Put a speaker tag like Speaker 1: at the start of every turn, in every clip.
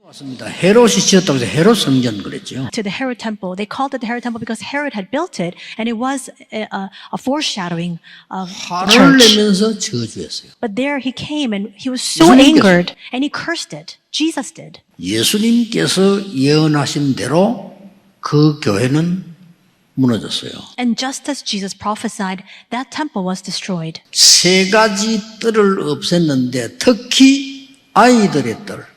Speaker 1: 맞습니다. 헤롯이 지었다고 해서 헤롯 성전 그랬죠.
Speaker 2: To the Herod temple. They called it the Herod temple because Herod had built it, and it was a foreshadowing of the
Speaker 1: 화를
Speaker 2: church.
Speaker 1: 내면서 저주했어요.
Speaker 2: But there he came, and he was so
Speaker 1: 예수님께서-
Speaker 2: angered, and he cursed it. Jesus did.
Speaker 1: 예수님께서 예언하신 대로 그 교회는 무너졌어요.
Speaker 2: And just as Jesus prophesied, that temple was destroyed.
Speaker 1: 세 가지 뜰을 없앴는데 특히 아이들의 뜰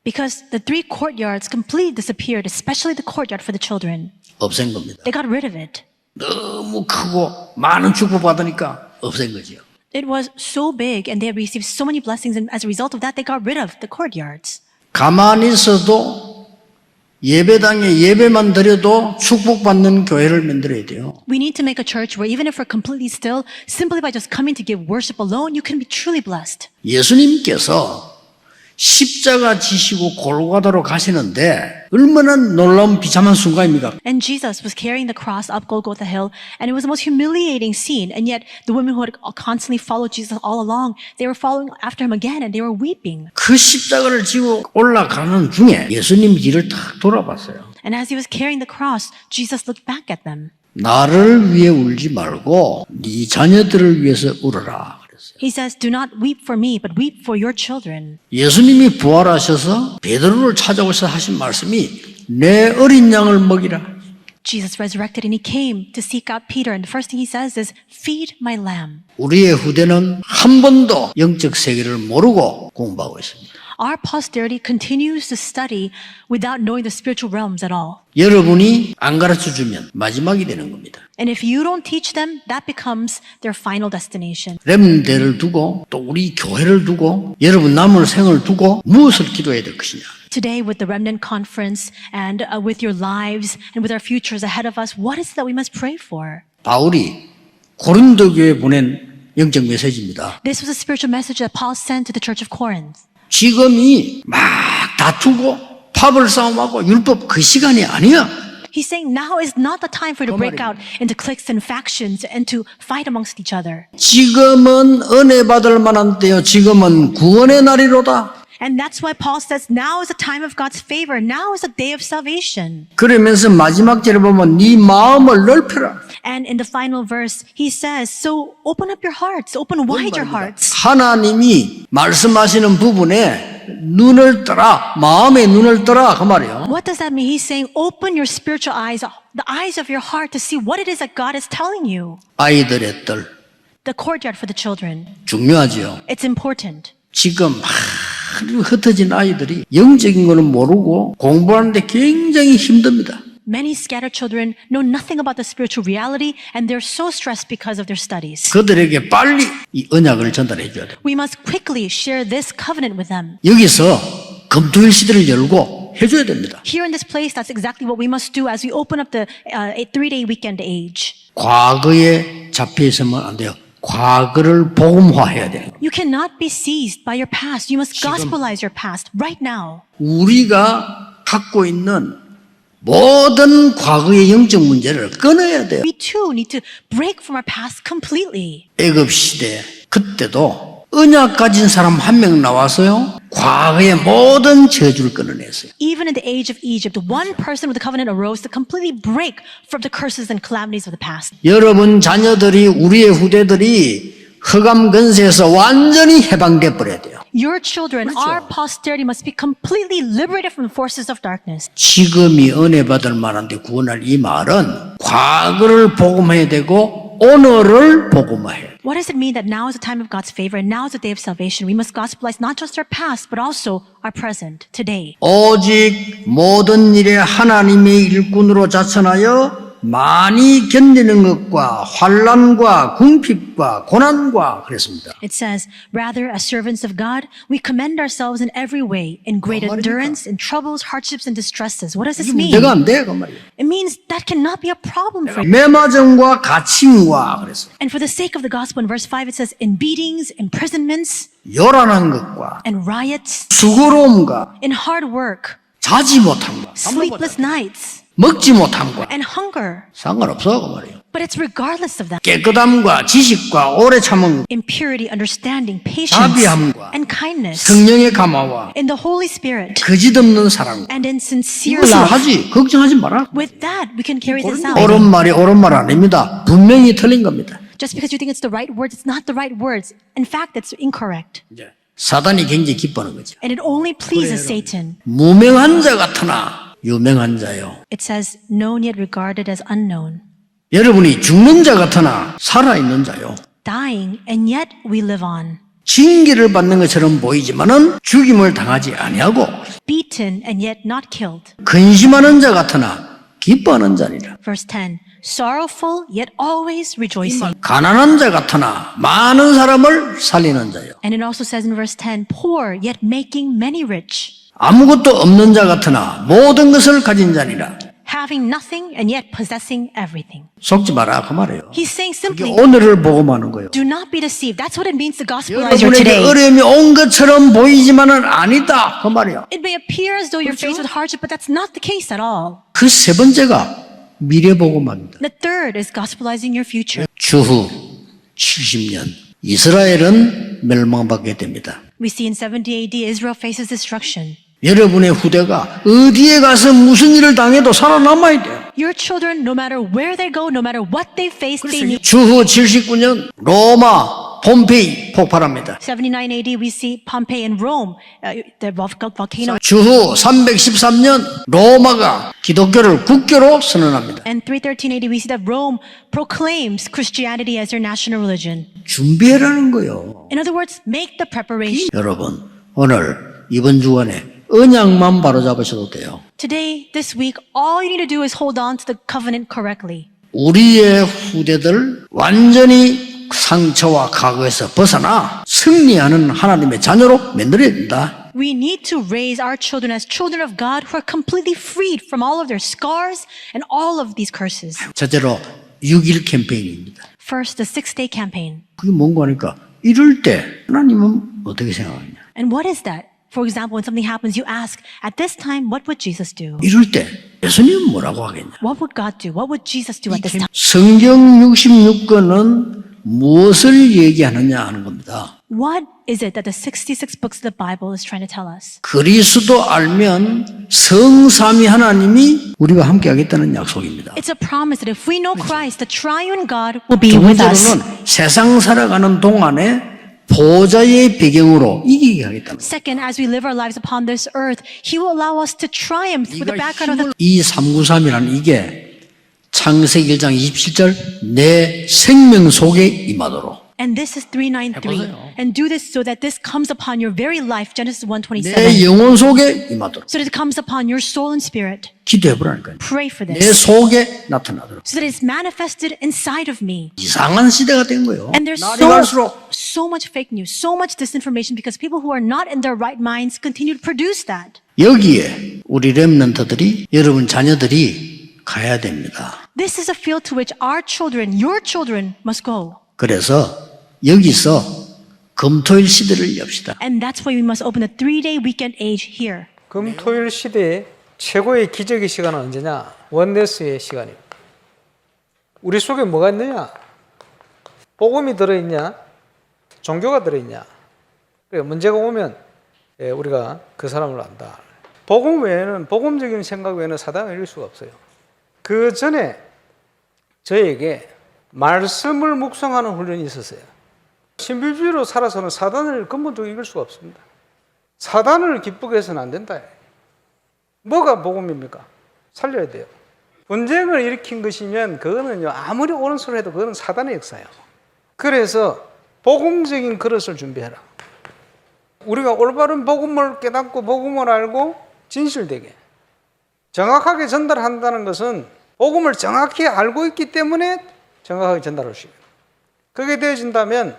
Speaker 2: Because the three courtyards completely disappeared, especially the courtyard for the children.
Speaker 1: 없앤 겁니다.
Speaker 2: They got rid of it.
Speaker 1: 너무 크고 많은 축복 받으니까 없앤 거죠.
Speaker 2: It was so big, and they had received so many blessings, and as a result of that, they got rid of the courtyards.
Speaker 1: 가만히 있어도 예배당에 예배만 드려도 축복받는 교회를 만들어야 돼요.
Speaker 2: We need to make a church where even if we're completely still, simply by just coming to give worship alone, you can be truly blessed.
Speaker 1: 예수님께서 십자가 지시고 골고다로 가시는데 얼마나 놀라운 비참한 순간입니까?
Speaker 2: And Jesus was carrying the cross up Golgotha Hill, and it was the most humiliating scene. And yet, the women who had constantly followed Jesus all along, they were following after him again, and they were weeping.
Speaker 1: 그 십자가를 지고 올라가는 중에 예수님 뒤를 탁 돌아봤어요.
Speaker 2: And as he was carrying the cross, Jesus looked back at them.
Speaker 1: 나를 위해 울지 말고 네 자녀들을 위해서 울어라 그랬어요.
Speaker 2: He says, "Do not weep for me, but weep for your children."
Speaker 1: 예수님이 부활하셔서 베드로를 찾아오셔서 하신 말씀이 내 어린 양을 먹이라.
Speaker 2: Jesus resurrected, and he came to seek out Peter. And the first thing he says is, "Feed my lamb."
Speaker 1: 우리의 후대는 한 번도 영적 세계를 모르고 공부하고 있습니다.
Speaker 2: Our posterity continues to study without knowing the spiritual realms at all.
Speaker 1: 여러분이 안 가르쳐주면 마지막이 되는 겁니다.
Speaker 2: And if you don't teach them, that becomes their final destination.
Speaker 1: 렘대를 두고 또 우리 교회를 두고 여러분 남은 생을 두고 무엇을 기도해야 될 것이냐.
Speaker 2: Today, with the Remnant Conference and with your lives and with our futures ahead of us, what is it that we must pray for?
Speaker 1: 바울이 고린도 교회에 보낸 영적 메시지입니다.
Speaker 2: This was a spiritual message that Paul sent to the church of Corinth.
Speaker 1: 지금이 막 다투고 파벌 싸움하고 율법 그 시간이 아니야.
Speaker 2: He's saying now is not the time for you to break
Speaker 1: 말이에요.
Speaker 2: out into cliques and factions and to fight amongst each other.
Speaker 1: 지금은 은혜 받을 만한 때요. 지금은 구원의 날이로다.
Speaker 2: And that's why Paul says now is the time of God's favor. Now is the day of salvation.
Speaker 1: 그러면서 마지막 절에 보면 네 마음을 넓혀라.
Speaker 2: And in the final verse, he says, so open up your hearts, open wide your hearts.
Speaker 1: 하나님이 말씀하시는 부분에 눈을 떠라. 마음의 눈을 떠라. 그 말이에요.
Speaker 2: What does that mean? He's saying open your spiritual eyes, the eyes of your heart to see what it is that God is telling you.
Speaker 1: 아이들의 뜰
Speaker 2: The courtyard for the children.
Speaker 1: 중요하죠.
Speaker 2: It's important.
Speaker 1: 지금 흩어진 아이들이 영적인 거는 모르고 공부하는데 굉장히 힘듭니다.
Speaker 2: Many scattered children know nothing about the spiritual reality, and they're so stressed because of their studies.
Speaker 1: 그들에게 빨리 이 언약을 전달해 줘야 돼요.
Speaker 2: We must quickly share this covenant with them.
Speaker 1: 여기서 금토일 시대를 열고 해줘야 됩니다.
Speaker 2: Here in this place, that's exactly what we must do as we open up the 3-day weekend age.
Speaker 1: 과거에 잡혀 있으면 안 돼요. 과거를 복음화해야 돼요.
Speaker 2: You cannot be seized by your past. You must gospelize your past right now.
Speaker 1: 우리가 갖고 있는 모든 과거의 영적 문제를 끊어야 돼요.
Speaker 2: We too need to break from our past completely.
Speaker 1: 애굽 시대 그때도 언약 가진 사람 한 명 나와서요. 과거의 모든 저주를 끊어냈어요.
Speaker 2: Even in the age of Egypt, one person with the covenant arose to completely break from the curses and calamities of the past.
Speaker 1: 여러분 자녀들이 우리의 후대들이 흑암 근세에서 완전히 해방돼 버려야 돼요.
Speaker 2: Your children, our posterity must be completely liberated from the forces of darkness.
Speaker 1: 지금이 은혜 받을 만한데 구원할 이 말은 과거를 복음해야 되고 오늘을 복음해야 돼요.
Speaker 2: What does it mean that now is the time of God's favor and now is the day of salvation? We must gospelize not just our past, but also our present, today.
Speaker 1: 오직 모든 일에 하나님의 일꾼으로 자천하여 많이 견디는 것과 환난과 궁핍과 고난과 그랬습니다.
Speaker 2: It says, rather, as servants of God, we commend ourselves in every way, in great endurance, in troubles, hardships, and distresses. What does this mean?
Speaker 1: 문제가 안 돼, 그 말이에요.
Speaker 2: It means that cannot be a problem for you.
Speaker 1: 매맞음과 갇힘과 그랬어요.
Speaker 2: And for the sake of the gospel, in verse 5, it says, in beatings, imprisonments,
Speaker 1: 요란한 것과
Speaker 2: and riots,
Speaker 1: 수고로움과
Speaker 2: in hard work,
Speaker 1: 자지 못함과
Speaker 2: sleepless nights,
Speaker 1: 먹지 못함과
Speaker 2: and hunger.
Speaker 1: 상관없어 그 말이에요.
Speaker 2: But it's regardless of that.
Speaker 1: 깨끗함과 지식과 오래 참음,
Speaker 2: In purity, understanding, patience,
Speaker 1: 자비함과
Speaker 2: and kindness.
Speaker 1: 성령의 감화와
Speaker 2: In the Holy Spirit.
Speaker 1: 거짓없는 사랑.
Speaker 2: And in sincere
Speaker 1: 이걸로
Speaker 2: love.
Speaker 1: 하지. 걱정하지 마라.
Speaker 2: With that, we can carry this out.
Speaker 1: 옳은 말이 옳은 말 아닙니다. 분명히 틀린 겁니다.
Speaker 2: Just because you think it's the right words, it's not the right words. In fact, it's incorrect.
Speaker 1: 사단이 굉장히 기뻐하는 거죠.
Speaker 2: And it only pleases Satan.
Speaker 1: 무명한 자 같으나 유명한 자요.
Speaker 2: It says, known yet regarded as unknown.
Speaker 1: 여러분이 죽는 자 같으나 살아있는 자요.
Speaker 2: Dying, and yet we live on.
Speaker 1: 징계를 받는 것처럼 보이지만은 죽임을 당하지 아니하고
Speaker 2: Beaten, and yet not killed.
Speaker 1: 근심하는 자 같으나 기뻐하는 자니라.
Speaker 2: Verse 10, sorrowful, yet always rejoicing.
Speaker 1: 가난한 자 같으나 많은 사람을 살리는 자요.
Speaker 2: And it also says in verse 10, poor, yet making many rich.
Speaker 1: 아무것도 없는 자 같으나 모든 것을 가진 자니라.
Speaker 2: Having nothing, and yet possessing everything.
Speaker 1: 속지 마라 그 말이에요.
Speaker 2: He's saying
Speaker 1: 이게
Speaker 2: simply,
Speaker 1: 오늘을 복음하는 거예요.
Speaker 2: do not be deceived. That's what it means to gospelize your
Speaker 1: 여러분에게
Speaker 2: today.
Speaker 1: 어려움이 온 것처럼 보이지만은 아니다 그 말이야.
Speaker 2: It may appear as though you're faced with hardship, but that's not the case at all.
Speaker 1: 그 세 번째가 미래 복음합니다.
Speaker 2: The third is gospelizing your future.
Speaker 1: 주후 70년 이스라엘은 멸망받게 됩니다.
Speaker 2: We see in 70 AD, Israel faces destruction.
Speaker 1: 여러분의 후대가 어디에 가서 무슨 일을 당해도 살아남아야 돼요.
Speaker 2: Your children, no matter where they go, no matter what they face, they need.
Speaker 1: 주후 79년 로마 폼페이 폭발합니다.
Speaker 2: 79 AD, we see Pompeii and Rome, the volcano.
Speaker 1: 주후 313년 로마가 기독교를 국교로 선언합니다.
Speaker 2: And 313 AD, we see that Rome proclaims Christianity as their national religion.
Speaker 1: 준비해라는 거예요.
Speaker 2: In other words, make the preparation.
Speaker 1: 여러분 오늘 이번 주간에 언약만 바로잡으셔도 돼요.
Speaker 2: Today, this week, all you need to do is hold on to the covenant correctly.
Speaker 1: 우리의 후대들 완전히 상처와 과거에서 벗어나 승리하는 하나님의 자녀로 만들어야 된다.
Speaker 2: We need to raise our children as children of God who are completely freed from all of their scars and all of these curses.
Speaker 1: 첫째로 6일 캠페인입니다.
Speaker 2: First, the 6-day campaign.
Speaker 1: 그게 뭔가 하니까 이럴 때 하나님은 어떻게 생각하냐.
Speaker 2: And what is that? For example, when something happens, you ask, at this time, what would Jesus do?
Speaker 1: 이럴 때 예수님은 뭐라고 하겠냐.
Speaker 2: What would God do? What would Jesus do at this time?
Speaker 1: 성경 66권은 무엇을 얘기하느냐 하는 겁니다.
Speaker 2: What is it that the 66 books of the Bible is trying to tell us?
Speaker 1: 그리스도 알면 성삼위 하나님이 우리와 함께 하겠다는 약속입니다.
Speaker 2: It's a promise that if we know Christ, the triune God will be
Speaker 1: 두
Speaker 2: with us.
Speaker 1: 번째로는 세상 살아가는 동안에 보좌의 배경으로 이기게 하겠다는 거예요.
Speaker 2: Second, as we live our lives upon this earth, He will allow us to triumph with the background of the.
Speaker 1: 이 393이라는 이게 창세기 1장 27절 내 생명 속에 임하도록
Speaker 2: And this is 393.
Speaker 1: 해보세요.
Speaker 2: And do this so that this comes upon your very life, Genesis
Speaker 1: 내
Speaker 2: 1:27.
Speaker 1: 영혼 속에 임하도록
Speaker 2: So that it comes upon your soul and spirit.
Speaker 1: 기도해보라니까요.
Speaker 2: Pray for
Speaker 1: 내
Speaker 2: this.
Speaker 1: 속에 나타나도록.
Speaker 2: So that it's manifested inside of me.
Speaker 1: 이상한 시대가 된 거예요.
Speaker 2: And there's
Speaker 1: 날이 갈수록
Speaker 2: so much fake news, so much disinformation because people who are not in their right minds continue to produce that.
Speaker 1: 여기에 우리 렘넌트들이 여러분 자녀들이 가야 됩니다.
Speaker 2: This is a field to which our children, your children, must go.
Speaker 1: 그래서 여기서 금토일 시대를 엽시다.
Speaker 2: And that's why we must open the 3-day weekend age here.
Speaker 3: 금토일 시대의 최고의 기적의 시간은 언제냐? 원네스의 시간입니다. 우리 속에 뭐가 있느냐? 복음이 들어있냐? 종교가 들어있냐? 그래 문제가 오면 우리가 그 사람을 안다. 복음 외에는 복음적인 생각 외에는 사단을 이길 수가 없어요. 그 전에 저에게 말씀을 묵상하는 훈련이 있었어요. 신비주의로 살아서는 사단을 근본적으로 이길 수가 없습니다. 사단을 기쁘게 해서는 안 된다. 뭐가 복음입니까? 살려야 돼요. 분쟁을 일으킨 것이면 그거는요 아무리 옳은 소리 해도 그거는 사단의 역사예요. 그래서 복음적인 그릇을 준비해라. 우리가 올바른 복음을 깨닫고 복음을 알고 진실되게 정확하게 전달한다는 것은 복음을 정확히 알고 있기 때문에 정확하게 전달할 수 있어요. 그게 되어진다면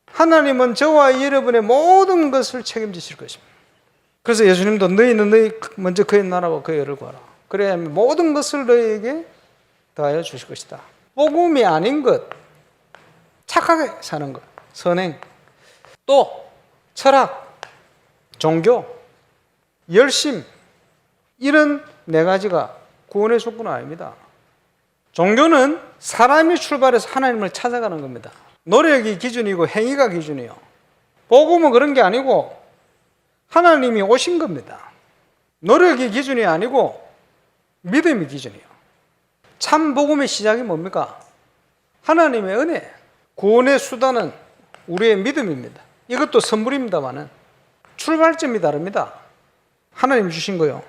Speaker 3: 하나님은 저와 여러분의 모든 것을 책임지실 것입니다. 그래서 예수님도 너희는 너희 먼저 그의 나라와 그의 의를 구하라. 그래야 모든 것을 너희에게 더하여 주실 것이다. 복음이 아닌 것, 착하게 사는 것, 선행, 또 철학, 종교, 열심 이런 네 가지가 구원의 조건은 아닙니다. 종교는 사람이 출발해서 하나님을 찾아가는 겁니다. 노력이 기준이고 행위가 기준이요. 복음은 그런 게 아니고 하나님이 오신 겁니다. 노력이 기준이 아니고 믿음이 기준이요. 참 복음의 시작이 뭡니까? 하나님의 은혜. 구원의 수단은 우리의 믿음입니다. 이것도 선물입니다만은 출발점이 다릅니다. 하나님 주신 거요.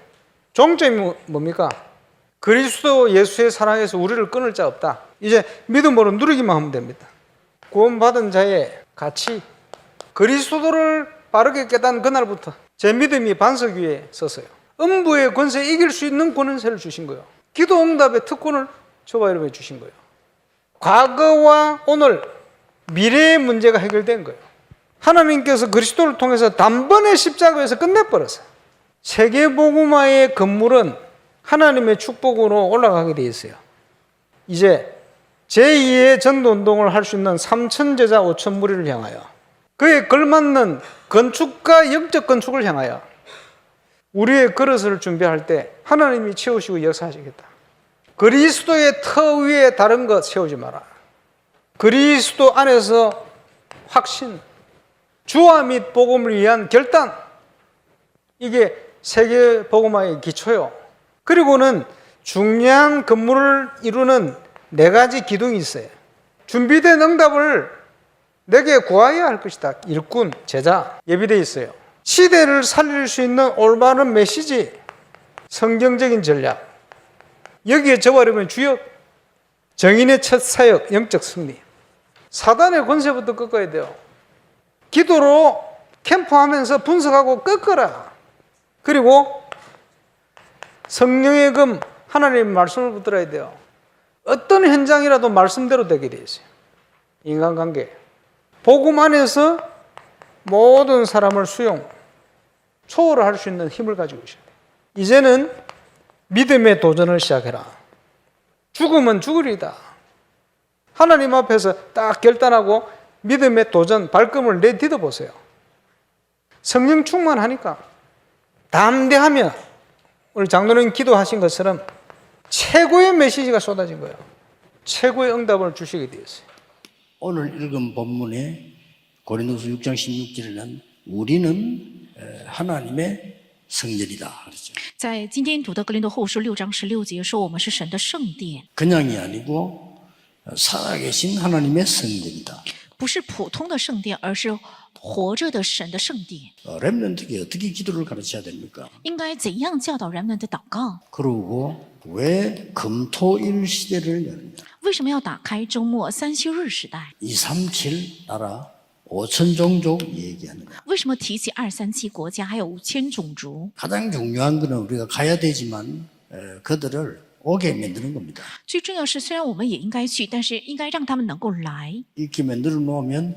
Speaker 3: 종점이 뭡니까? 그리스도 예수의 사랑에서 우리를 끊을 자 없다. 이제 믿음으로 누리기만 하면 됩니다. 구원받은 자의 가치, 그리스도를 바르게 깨닫는 그날부터 제 믿음이 반석 위에 섰어요. 음부의 권세에 이길 수 있는 권세를 주신 거예요. 기도 응답의 특권을 저와 여러분에 주신 거예요. 과거와 오늘, 미래의 문제가 해결된 거예요. 하나님께서 그리스도를 통해서 단번에 십자가에서 끝내버렸어요. 세계복음화의 건물은 하나님의 축복으로 올라가게 되어 있어요. 이제 제2의 전도운동을 할 수 있는 3천 제자 5천 무리를 향하여, 그에 걸맞는 건축가 영적 건축을 향하여 우리의 그릇을 준비할 때 하나님이 채우시고 역사하시겠다. 그리스도의 터 위에 다른 것 세우지 마라. 그리스도 안에서 확신, 주와 및 복음을 위한 결단, 이게 세계복음화의 기초요. 그리고는 중요한 건물을 이루는 4가지 기둥이 있어요. 준비된 응답을 내게 구하여야 할 것이다. 일꾼, 제자, 예비되어 있어요. 시대를 살릴 수 있는 올바른 메시지, 성경적인 전략, 여기에 저와 여러분의 주역, 정인의 첫 사역, 영적 승리. 사단의 권세부터 꺾어야 돼요. 기도로 캠프하면서 분석하고 꺾어라. 그리고 성령의 금, 하나님의 말씀을 붙들어야 돼요. 어떤 현장이라도 말씀대로 되게 되어 있어요. 인간관계. 복음 안에서 모든 사람을 수용, 초월할 수 있는 힘을 가지고 있어야 돼요. 이제는 믿음의 도전을 시작해라. 죽으면 죽으리다. 하나님 앞에서 딱 결단하고 믿음의 도전, 발걸음을 내딛어 보세요. 성령 충만하니까 담대하면 오늘 장로님 기도하신 것처럼 최고의 메시지가 쏟아진 거예요. 최고의 응답을 주시게 되었어요.
Speaker 1: 오늘 읽은 본문에 고린도서 6장 16절에는 우리는 하나님의 성전이다 그랬죠.
Speaker 2: 在今天读的格林多后书6章16节说，我们是神的圣殿，
Speaker 1: 그냥이 아니고 살아계신 하나님의 성전이다.
Speaker 2: 不是普通的圣殿，而是活着的神的圣殿。
Speaker 1: 렘넌트에게 어떻게 기도를 가르쳐야 됩니까?
Speaker 2: 应该怎样教导人们的祷告？
Speaker 1: 그리고 왜 금토일 시대를 열느냐?
Speaker 2: 为什么要打开周末三休日时代？
Speaker 1: 237 나라 5천 종족 얘기하느냐?
Speaker 2: 为什么提起237国家还有5000种族？
Speaker 1: 가장 중요한 것은 우리가 가야 되지만 그들을 오게 만드는 겁니다.
Speaker 2: 最重要是，虽然我们也应该去，但是应该让他们能够来。
Speaker 1: 이렇게 만들어 놓으면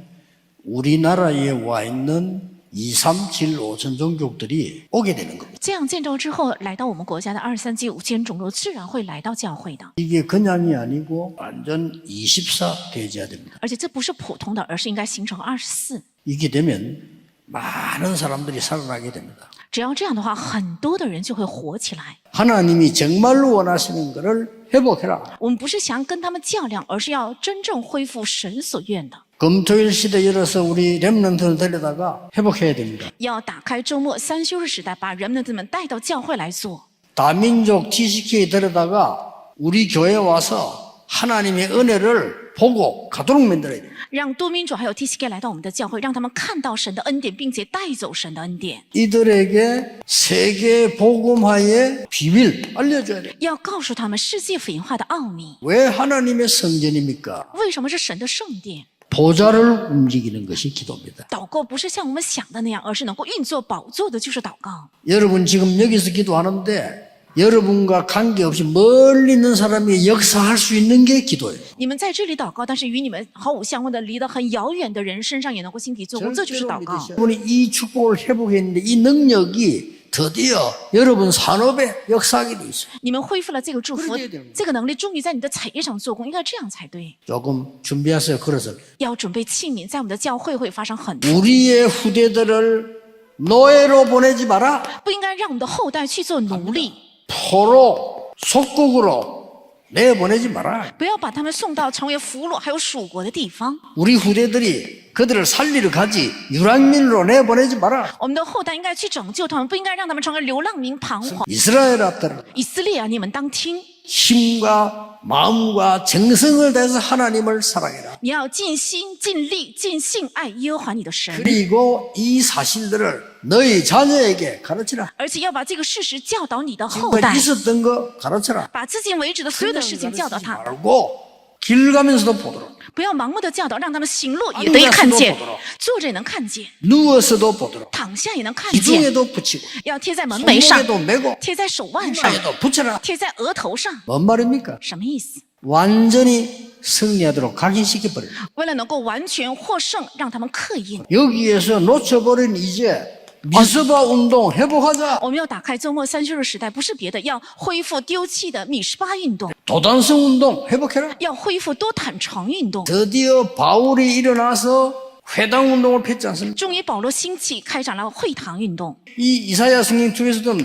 Speaker 1: 우리나라에 와 있는 237 5천 종족들이 오게 되는 겁니다.
Speaker 2: 这样建造之后，来到我们国家的237 5000种族自然会来到教会的。
Speaker 1: 이게 그냥이 아니고 완전 24 되어야 됩니다.
Speaker 2: 而且这不是普通的，而是应该形成24。
Speaker 1: 이게 되면 많은 사람들이 살아나게 됩니다.
Speaker 2: 只要这样的话，很多的人就会活起来。
Speaker 1: 하나님이 정말로 원하시는 것을 회복해라.
Speaker 2: 我们不是想跟他们较量，而是要真正恢复神所愿的。
Speaker 1: 금토일 시대 열어서 우리 렘넌트를 데려다가 회복해야 됩니다.
Speaker 2: 要打开周末三休日时代，把人们带到教会来做。
Speaker 1: 다민족 TCK 데려다가 우리 교회에 와서 하나님의 은혜를 보고 가도록 만들어야 됩니다.
Speaker 2: 让多民主还有 TCK 来到我们的教会，让他们看到神的恩典，并且带走神的恩典。
Speaker 1: 이들에게 세계 복음화의 비밀 알려줘야 돼요.
Speaker 2: 要告诉他们世界福音化的奥秘。
Speaker 1: 왜 하나님의 성전입니까?
Speaker 2: 为什么是神的圣殿？
Speaker 1: 보좌를 움직이는 것이 기도입니다.
Speaker 2: 祷告不是像我们想的那样，而是能够运作宝座的，就是祷告。
Speaker 1: 여러분 지금 여기서 기도하는데 여러분과 관계없이 멀리 있는 사람이 역사할 수 있는 게 기도예요.
Speaker 2: 你们在这里祷告，但是与你们毫无相关的、离得很遥远的人身上也能够心体做工，这就是祷告。
Speaker 1: 여러분이 이 축복을 회복했는데 이 능력이 드디어 여러분 산업에 역사하게 돼 있어요.
Speaker 2: 你们恢复了这个祝福
Speaker 1: 그러게 되는 거예요. ，
Speaker 2: 这个能力终于在你的产业上做工，应该这样才对。
Speaker 1: 조금 준비하세요. 그래서
Speaker 2: 要准备器皿，在我们的教会会发生很多，
Speaker 1: 우리의 후대들을 노예로 보내지 마라.
Speaker 2: 不应该让我们的后代去做奴隶，
Speaker 1: 포로 속국으로 내보내지 마라.
Speaker 2: 不要把他们送到成为俘虏还有属国的地方。
Speaker 1: 우리 후대들이 그들을 살리러 가지 유랑민으로 내보내지 마라.
Speaker 2: 我们的后代应该去拯救他们，不应该让他们成为流浪民彷徨。
Speaker 1: 이스라엘 앞들
Speaker 2: 以色列啊，你们当听，
Speaker 1: 힘과 마음과 정성을 다해서 하나님을 사랑해라.
Speaker 2: 你要尽心、尽力、尽性爱耶和华你的神，
Speaker 1: 그리고 이 사실들을 너희 자녀에게 가르치라.
Speaker 2: 而且要把这个事实教导你的后代
Speaker 1: 지금까지 ， 있었던 거 가르쳐라.
Speaker 2: 把至今为止的所有的事情教导
Speaker 1: 가르치지
Speaker 2: 他，
Speaker 1: 말고 길 가면서도 보도록
Speaker 2: 不要盲目的教导，让他们行路也得看见，坐着也能看见，
Speaker 1: 누워서도 보도록
Speaker 2: 躺下也能看见，
Speaker 1: 기둥에도 붙이고
Speaker 2: 要贴在门楣上，
Speaker 1: 손목에도 메고
Speaker 2: 贴在手腕上，
Speaker 1: 이마에도 붙여라.
Speaker 2: 贴在额头上，
Speaker 1: 뭔 말입니까?
Speaker 2: 什么意思？
Speaker 1: 완전히 승리하도록 각인시켜버려요.
Speaker 2: 为了能够完全获胜，让他们刻印。
Speaker 1: 여기에서 놓쳐버린 이제 미스바 운동 회복하자.
Speaker 2: 我们要打开周末30日时代，不是别的，要恢复丢弃的米十巴运动，
Speaker 1: 도단성 운동 회복해라.
Speaker 2: 要恢复多坦诚运动。
Speaker 1: 드디어 바울이 일어나서 회당 운동을 폈지 않습니까?
Speaker 2: 终于保罗兴起，开展了会堂运动。
Speaker 1: 이 이사야 성경 중에서도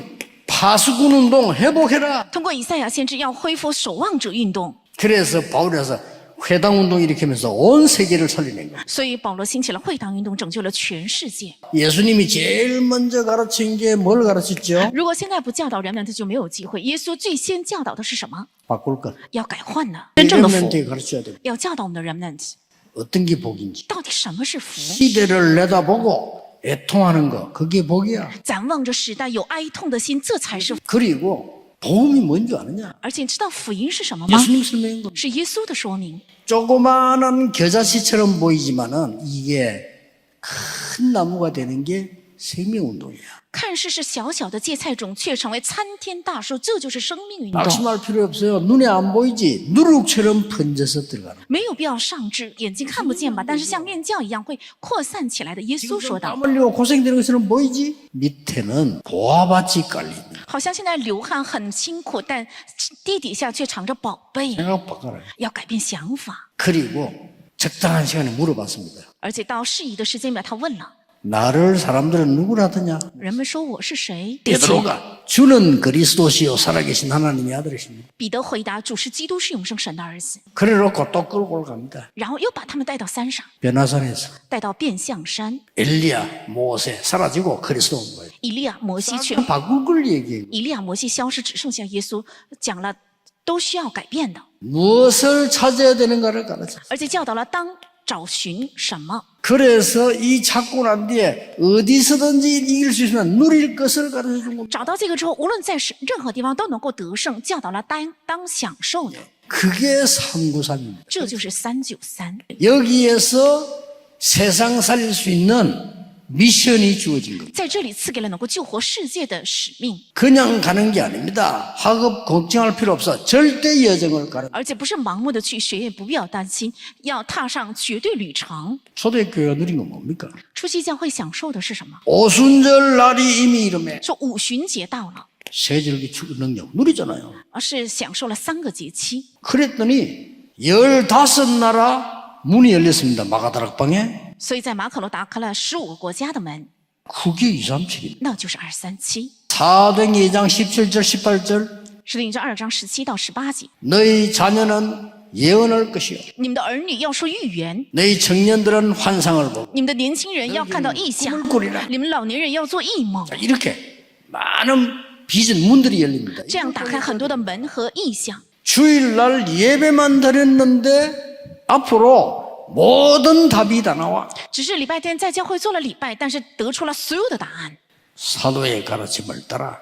Speaker 1: 파수꾼 운동 회복해라.
Speaker 2: 通过以赛亚先知，要恢复守望者运动。
Speaker 1: 그래서 바울에서 회당 운동 일으키면서 온 세계를 살려낸 거예요.
Speaker 2: 所以保罗兴起了会堂运动，拯救了全世界。
Speaker 1: 예수님이 제일 먼저 가르친 게 뭘 가르쳤죠?
Speaker 2: 如果现在不教导人们，他就没有机会。耶稣最先教导的是什么？
Speaker 1: 바꿀 것.
Speaker 2: 要改换呢，真正的福，
Speaker 1: 렘넌트에 가르쳐야 돼요.
Speaker 2: 要教导我们的 remnant，
Speaker 1: 어떤 게 복인지.
Speaker 2: 到底什么是福？
Speaker 1: 시대를 내다보고 애통하는 거, 그게 복이야.
Speaker 2: 展望着时代，有哀痛的心，这才是福。
Speaker 1: 그리고 복음이 뭔지 아느냐?
Speaker 2: 而且你知道福音是什么吗？
Speaker 1: 예수님 설명한 거.
Speaker 2: 是耶稣的说明。
Speaker 1: 조그마한 겨자씨처럼 보이지만은 이게 큰 나무가 되는 게 생명운동이야.
Speaker 2: 看似是小小的芥菜种，却成为参天大树，这就是生命运动。
Speaker 1: 낙심할 필요 없어요. 눈에 안 보이지? 누룩처럼 번져서 들어가는.
Speaker 2: 没有必要上智，眼睛看不见吧？但是像面酵一样会扩散起来的。耶稣说道
Speaker 1: 땀 ， 흘리고 고생되는 것처럼 보이지? 밑에는 보화밭이 깔리는.
Speaker 2: 好像现在流汗很辛苦，但地底下却藏着宝贝。
Speaker 1: 생각 바꿔라.
Speaker 2: 要改变想法，
Speaker 1: 그리고 적당한 시간에 물어봤습니다.
Speaker 2: 而且到适宜的时间表，他问了
Speaker 1: 나를 사람들은 누구라 하더냐?
Speaker 2: 人们说我是谁？第七，
Speaker 1: 베드로가 주는 그리스도시요 살아계신 하나님의 아들이십니다.
Speaker 2: 彼得回答：主是基督，是永生神的儿子。
Speaker 1: 그래놓고 또 끌고 갑니다.
Speaker 2: 然后又把他们带到山上，
Speaker 1: 변화산에서
Speaker 2: 带到变相山。
Speaker 1: 엘리야, 모세 사라지고 그리스도 온 거예요.
Speaker 2: 以利亚、摩西全，
Speaker 1: 바꿀 걸 얘기해요.
Speaker 2: 以利亚、摩西消失，只剩下耶稣，讲了都需要改变的，
Speaker 1: 무엇을 찾아야 되는가를 가르쳤어요.
Speaker 2: 而且教导了当找寻什么。
Speaker 1: 그래서 이 찾고 난 뒤에 어디서든지 이길 수 있으면 누릴 것을 가르쳐 준 겁니다.
Speaker 2: 找到这个之后，无论在任何地方都能够得胜，教导了当享受的，
Speaker 1: 그게 393입니다.
Speaker 2: 这就是393。
Speaker 1: 여기에서 세상 살릴 수 있는 미션이 주어진 겁니다.
Speaker 2: 在这里赐给了能够救活世界的使命，
Speaker 1: 그냥 가는 게 아닙니다. 학업 걱정할 필요 없어. 절대 여정을 가라.
Speaker 2: 而且不是盲目的去学业，不必要担心，要踏上绝对旅程。
Speaker 1: 초대교회가 누린 건 뭡니까?
Speaker 2: 初期教会享受的是什么？
Speaker 1: 오순절 날이 이미 이름에
Speaker 2: 说五旬节到了，
Speaker 1: 세절기 축 능력 누리잖아요.
Speaker 2: 而是享受了3个节期。
Speaker 1: 그랬더니 15나라 문이 열렸습니다. 마가다락방에.
Speaker 2: 所以在马可罗打开了15个国家的门，
Speaker 1: 그게 237입니다.
Speaker 2: 那就是237。
Speaker 1: 사도행전 2장 17절 18절
Speaker 2: 使徒行传2章17到18节，
Speaker 1: 너희 자녀는 예언할 것이요
Speaker 2: 你们的儿女要说预言，
Speaker 1: 너희 청년들은 환상을 보고
Speaker 2: 你们的年轻人要看到异象
Speaker 1: 꿈을 꾸리라.
Speaker 2: 你们老年人要做异梦。
Speaker 1: 자, 이렇게 많은 비전 문들이 열립니다.
Speaker 2: 这样打开很多的门和异象。
Speaker 1: 주일날 예배만 드렸는데 앞으로 모든 답이 다 나와.
Speaker 2: 只是礼拜天在教会做了礼拜，但是得出了所有的答案，
Speaker 1: 사도의 가르침을 따라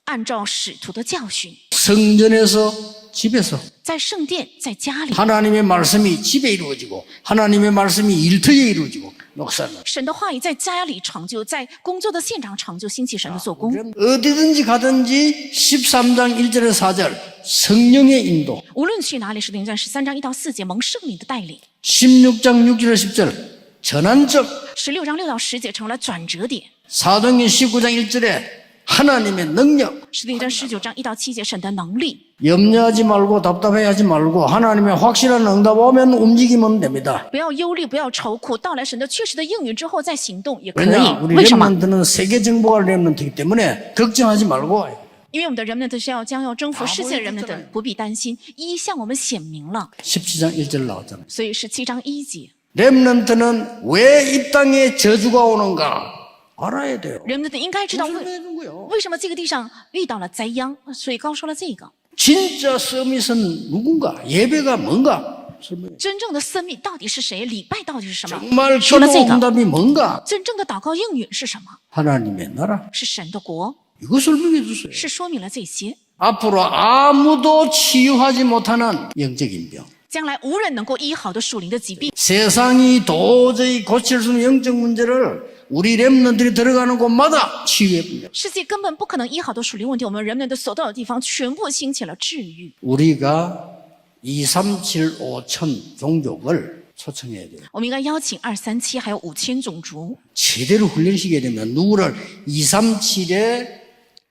Speaker 2: 按照使徒的教训，
Speaker 1: 성전에서 집에서
Speaker 2: 在圣殿，在家里，
Speaker 1: 하나님의 말씀이 집에 이루어지고 하나님의 말씀이 일터에 이루어지고 역사는
Speaker 2: 神的话语在家里成就，在工作的现场成就，兴起神的做工。
Speaker 1: 어디든지 가든지 13장 1절에서 4절 성령의 인도
Speaker 2: 无论去哪里，使徒行传13章1到4节蒙圣灵的带领，
Speaker 1: 16장 6절에서 10절 전환적
Speaker 2: 16章6到10节成为了转折点。
Speaker 1: 사도행전 19장 1절에 하나님의 능력
Speaker 2: 使徒行传19章1到7节神的能力，
Speaker 1: 염려하지 말고 답답해하지 말고 하나님의 확실한 응답 오면 움직이면 됩니다.
Speaker 2: 不要忧虑，不要愁苦，到来神的确实的应允之后再行动也可
Speaker 1: 왜냐
Speaker 2: 以。
Speaker 1: 우리
Speaker 2: 为什么？
Speaker 1: 렘넌트는 세계 정복할 렘넌트이기 때문에 걱정하지 말고
Speaker 4: 因为我们的人们将要征服世界的人们
Speaker 1: 다
Speaker 4: 的
Speaker 1: 보여줬잖아요
Speaker 4: 不必担心，一一向我们显明了。
Speaker 1: 17장 1절 나왔잖아요.
Speaker 4: 所以17章1节，
Speaker 1: 렘넌트는 왜 이 땅에 저주가 오는가 알아야 돼요.
Speaker 4: 人们应该知道
Speaker 1: 무슨 해준 거예요?
Speaker 4: 为什么这个地上遇到了灾殃，所以高说了这个。
Speaker 1: 진짜 서밋은 누군가? 예배가 뭔가? 설명해.
Speaker 4: 真正的生命到底是谁？礼拜到底是什么？
Speaker 1: 정말
Speaker 4: 说了
Speaker 1: 기도
Speaker 4: 这个，
Speaker 1: 응답이 뭔가?
Speaker 4: 真正的祷告应允是什么？
Speaker 1: 하나님의 나라.
Speaker 4: 是神的国，
Speaker 1: 이거 설명해 주세요.
Speaker 4: 是说明了这些。
Speaker 1: 앞으로 아무도 치유하지 못하는 영적인 병.
Speaker 4: 将来无人能够医好的属灵的疾病，
Speaker 1: 세상이 도저히 고칠 수 없는 영적 문제를 우리 렘넌트들이 들어가는 곳마다 치유해 줍니다.
Speaker 4: 世界根本不可能医好的属灵问题，我们人们的所到的地方全部兴起了治愈。
Speaker 1: 우리가 2375천 종족을 초청해야 돼요.
Speaker 4: 我们应该邀请237还有5000种族。
Speaker 1: 제대로 훈련시켜야 되면 누구를 237의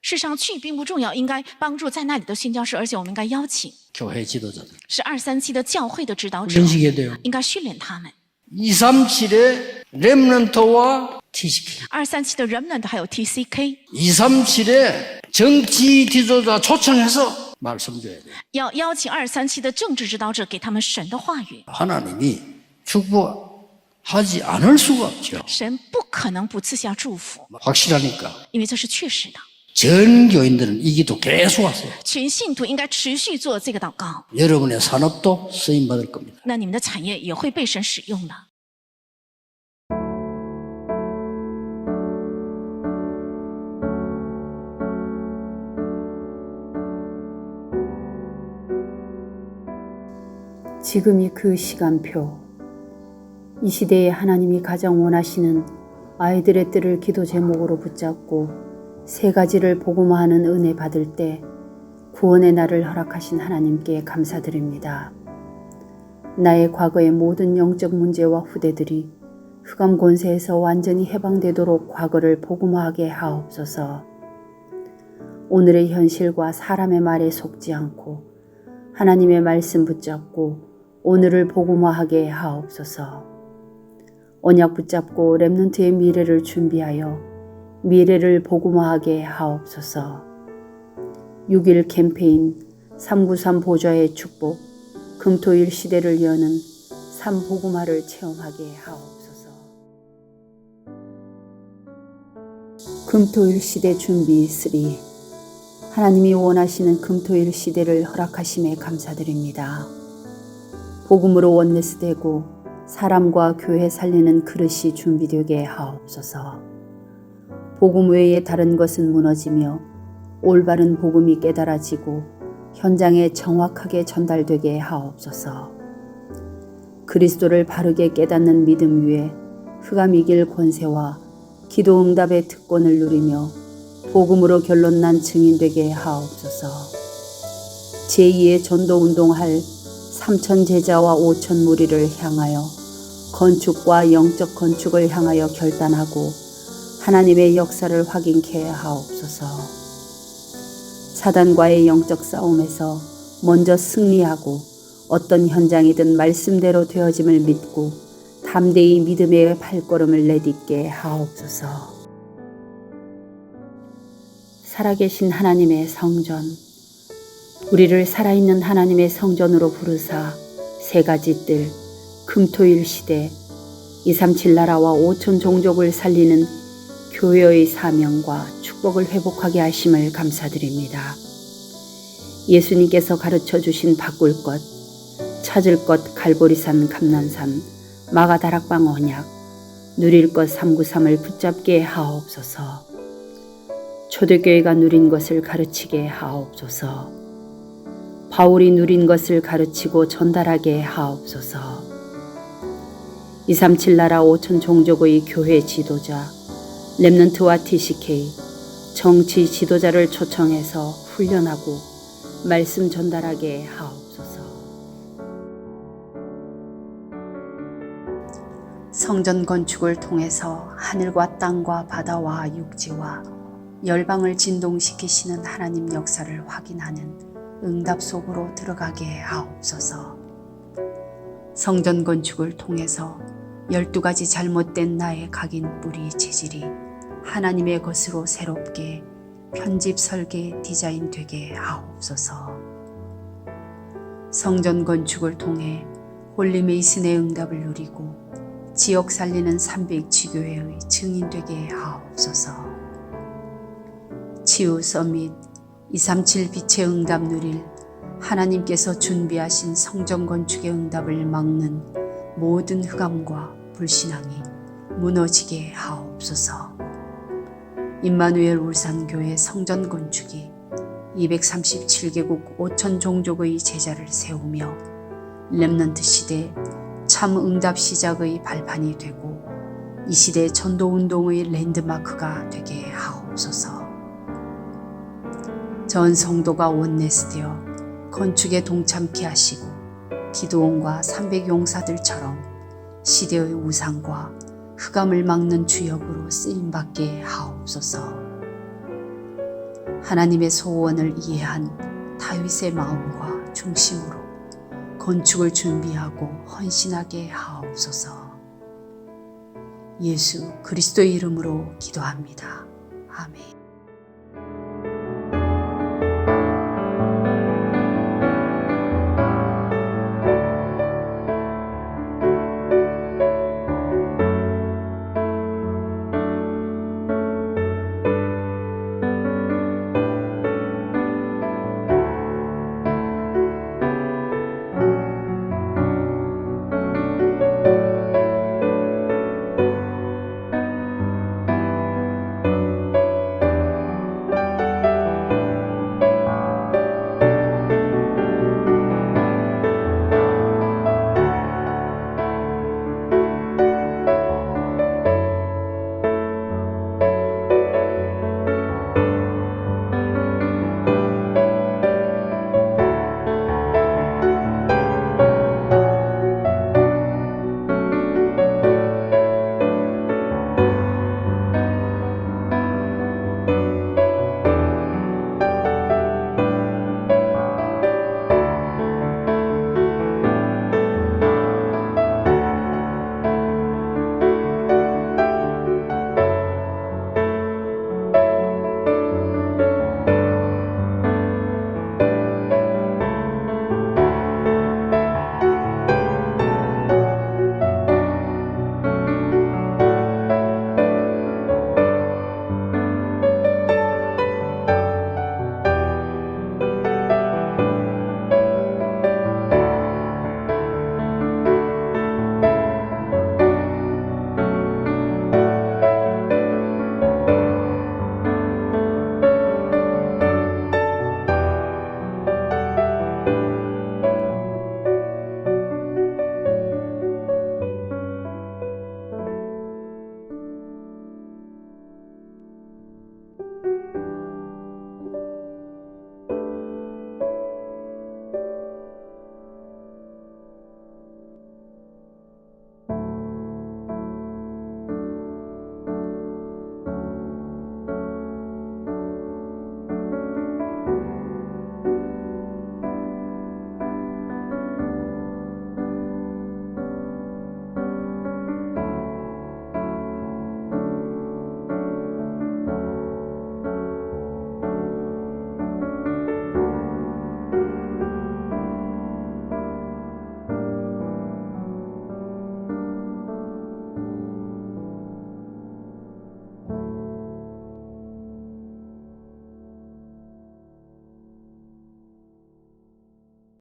Speaker 4: 事实上去并不重要，应该帮助在那里的宣教士，而且我们应该邀请
Speaker 1: 교회 지도자들
Speaker 4: 是237的教会的指导者，
Speaker 1: 훈련시켜야 돼요.
Speaker 4: 应该训练他们。
Speaker 1: 237의 렘넌트와 TCK
Speaker 4: 237的 Remnant 还有 TCK，
Speaker 1: 237의 정치 지도자 초청해서 말씀 줘야 돼요.
Speaker 4: 要邀请237的政治指导者，给他们神的话语。
Speaker 1: 하나님이 축복하지 않을 수가 없죠.
Speaker 4: 神不可能不赐下祝福，
Speaker 1: 확실하니까
Speaker 4: 因为这是确实的。
Speaker 1: 전 교인들은 이 기도 계속 하세요.
Speaker 4: 全信徒应该持续做这个祷告，
Speaker 1: 여러분의 산업도 쓰임 받을 겁니다.
Speaker 4: 那你们的产业也会被神使用的。
Speaker 5: 지금이 그 시간표. 이 시대에 하나님이 가장 원하시는 아이들의 뜰을 기도 제목으로 붙잡고 세 가지를 복음화하는 은혜 받을 때 구원의 날을 허락하신 하나님께 감사드립니다. 나의 과거의 모든 영적 문제와 후대들이 흑암 권세에서 완전히 해방되도록 과거를 복음화하게 하옵소서. 오늘의 현실과 사람의 말에 속지 않고 하나님의 말씀 붙잡고 오늘을 복음화하게 하옵소서. 언약 붙잡고 렘넌트의 미래를 준비하여 미래를 복음화하게 하옵소서. 6.1 캠페인 393 보좌의 축복 금토일 시대를 여는 3복음화를 체험하게 하옵소서. 금토일 시대 준비 3. 하나님이 원하시는 금토일 시대를 허락하심에 감사드립니다. 복음으로 원네스되고 사람과 교회 살리는 그릇이 준비되게 하옵소서. 복음 외에 다른 것은 무너지며 올바른 복음이 깨달아지고 현장에 정확하게 전달되게 하옵소서. 그리스도를 바르게 깨닫는 믿음 위에 흑암 이길 권세와 기도 응답의 특권을 누리며 복음으로 결론난 증인되게 하옵소서. 제2의 전도운동할 3,000 제자와 5,000 무리를 향하여 건축과 영적 건축을 향하여 결단하고 하나님의 역사를 확인케 하옵소서. 사단과의 영적 싸움에서 먼저 승리하고 어떤 현장이든 말씀대로 되어짐을 믿고 담대히 믿음의 발걸음을 내딛게 하옵소서. 살아계신 하나님의 성전, 우리를 살아있는 하나님의 성전으로 부르사 세 가지 뜰, 금토일 시대, 237 나라와 5천 종족을 살리는 교회의 사명과 축복을 회복하게 하심을 감사드립니다. 예수님께서 가르쳐 주신 바꿀 것, 찾을 것 갈보리산 감난산, 마가다락방 언약, 누릴 것 393을 붙잡게 하옵소서. 초대교회가 누린 것을 가르치게 하옵소서. 바울이 누린 것을 가르치고 전달하게 하옵소서. 237 나라 5천 종족의 교회 지도자, 렘넌트와 TCK, 정치 지도자를 초청해서 훈련하고 말씀 전달하게 하옵소서. 성전 건축을 통해서 하늘과 땅과 바다와 육지와 열방을 진동시키시는 하나님 역사를 확인하는 응답 속으로 들어가게 하옵소서. 성전 건축을 통해서 12가지 잘못된 나의 각인 뿌리 체질이 하나님의 것으로 새롭게 편집 설계 디자인 되게 하옵소서. 성전 건축을 통해 홀리메이슨의 응답을 누리고 지역 살리는 300지교회의 증인 되게 하옵소서. 치유 서밋 237 빛의 응답 누릴 하나님께서 준비하신 성전 건축의 응답을 막는 모든 흑암과 불신앙이 무너지게 하옵소서. 임마누엘 울산교회 성전 건축이 237개국 5천 종족의 제자를 세우며 렘넌트 시대 참 응답 시작의 발판이 되고 이 시대 전도운동의 랜드마크가 되게 하옵소서. 전 성도가 원내스되어 건축에 동참케 하시고 기도원과 300용사들처럼 시대의 우상과 흑암을 막는 주역으로 쓰임받게 하옵소서. 하나님의 소원을 이해한 다윗의 마음과 중심으로 건축을 준비하고 헌신하게 하옵소서. 예수 그리스도의 이름으로 기도합니다. 아멘.